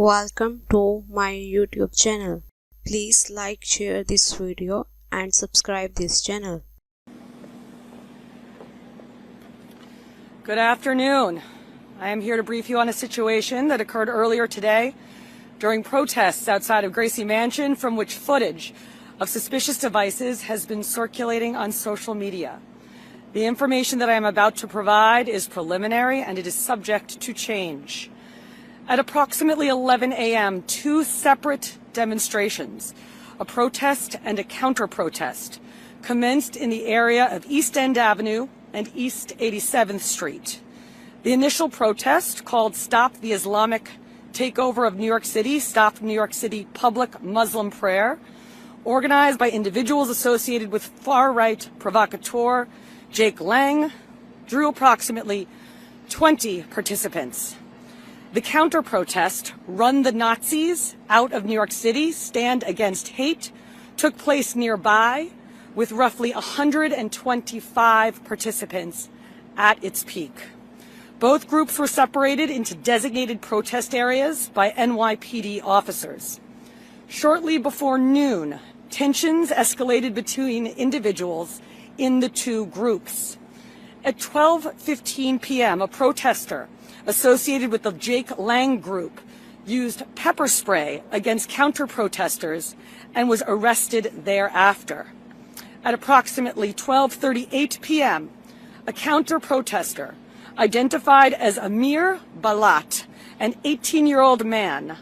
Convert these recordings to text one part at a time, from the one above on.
Welcome to my YouTube channel. Please like, share this video and subscribe this channel. Good afternoon. I am here to brief you on a situation that occurred earlier today during protests outside of Gracie Mansion, from which footage of suspicious devices has been circulating on social media. The information that I am about to provide is preliminary and it is subject to change. At approximately 11 a.m., two separate demonstrations, a protest and a counter-protest, commenced in the area of East End Avenue and East 87th Street. The initial protest, called Stop the Islamic Takeover of New York City, Stop New York City Public Muslim Prayer, organized by individuals associated with far-right provocateur Jake Lang, drew approximately 20 participants. The counter-protest, Run the Nazis Out of New York City, Stand Against Hate, took place nearby with roughly 125 participants at its peak. Both groups were separated into designated protest areas by NYPD officers. Shortly before noon, tensions escalated between individuals in the two groups. At 12:15 p.m., a protester associated with the Jake Lang group used pepper spray against counter-protesters and was arrested thereafter. At approximately 12:38 p.m., a counter-protester identified as Amir Balat, an 18-year-old man,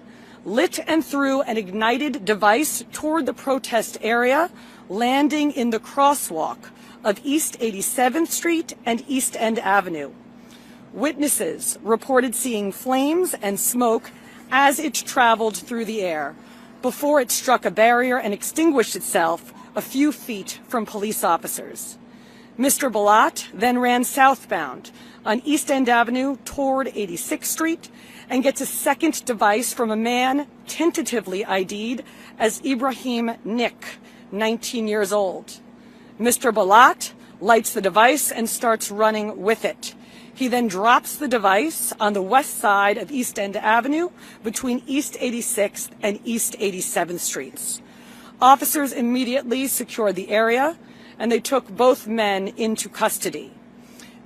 lit and threw an ignited device toward the protest area, landing in the crosswalk of East 87th Street and East End Avenue. Witnesses reported seeing flames and smoke as it traveled through the air before it struck a barrier and extinguished itself a few feet from police officers. Mr. Balat then ran southbound on East End Avenue toward 86th Street and gets a second device from a man tentatively ID'd as Ibrahim Nick, 19 years old. Mr. Balat lights the device and starts running with it. He then drops the device on the west side of East End Avenue between East 86th and East 87th Streets. Officers immediately secured the area and they took both men into custody.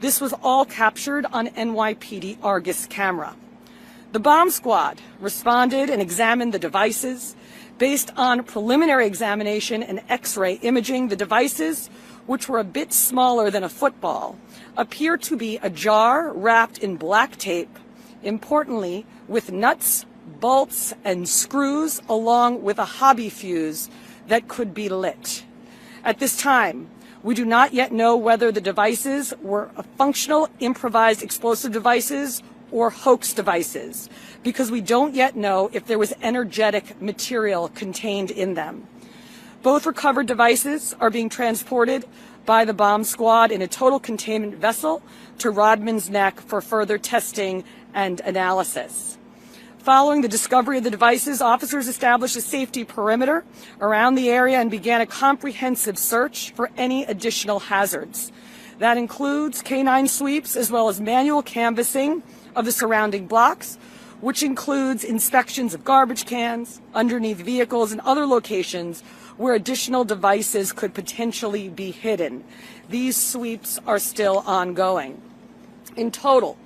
This was all captured on NYPD Argus camera. The bomb squad responded and examined the devices. Based on preliminary examination and X-ray imaging, the devices, which were a bit smaller than a football, appear to be a jar wrapped in black tape, importantly with nuts, bolts, and screws, along with a hobby fuse that could be lit. At this time, we do not yet know whether the devices were functional improvised explosive devices or hoax devices, because we don't yet know if there was energetic material contained in them. Both recovered devices are being transported by the bomb squad in a total containment vessel to Rodman's Neck for further testing and analysis. Following the discovery of the devices, officers established a safety perimeter around the area and began a comprehensive search for any additional hazards. That includes canine sweeps as well as manual canvassing of the surrounding blocks, which includes inspections of garbage cans, underneath vehicles, and other locations where additional devices could potentially be hidden. These sweeps are still ongoing. In total,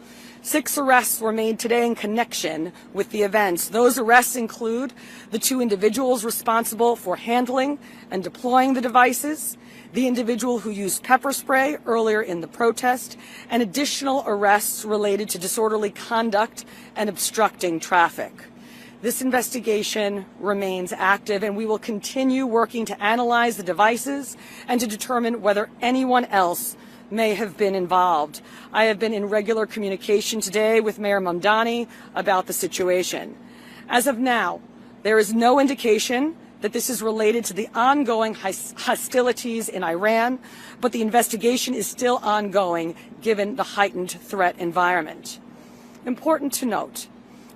6 arrests were made today in connection with the events. Those arrests include the 2 individuals responsible for handling and deploying the devices, the individual who used pepper spray earlier in the protest, and additional arrests related to disorderly conduct and obstructing traffic. This investigation remains active, and we will continue working to analyze the devices and to determine whether anyone else may have been involved. I have been in regular communication today with Mayor Mamdani about the situation. As of now, there is no indication that this is related to the ongoing hostilities in Iran, but the investigation is still ongoing given the heightened threat environment. Important to note,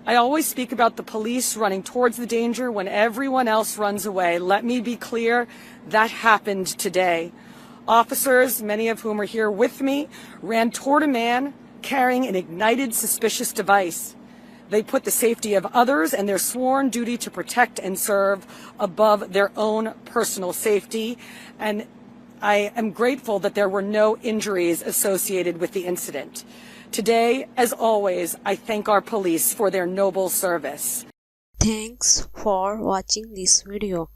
I always speak about the police running towards the danger when everyone else runs away. Let me be clear, that happened today. Officers, many of whom are here with me, ran toward a man carrying an ignited suspicious device. They put the safety of others and their sworn duty to protect and serve above their own personal safety. And I am grateful that there were no injuries associated with the incident. Today, as always, I thank our police for their noble service. Thanks for watching this video.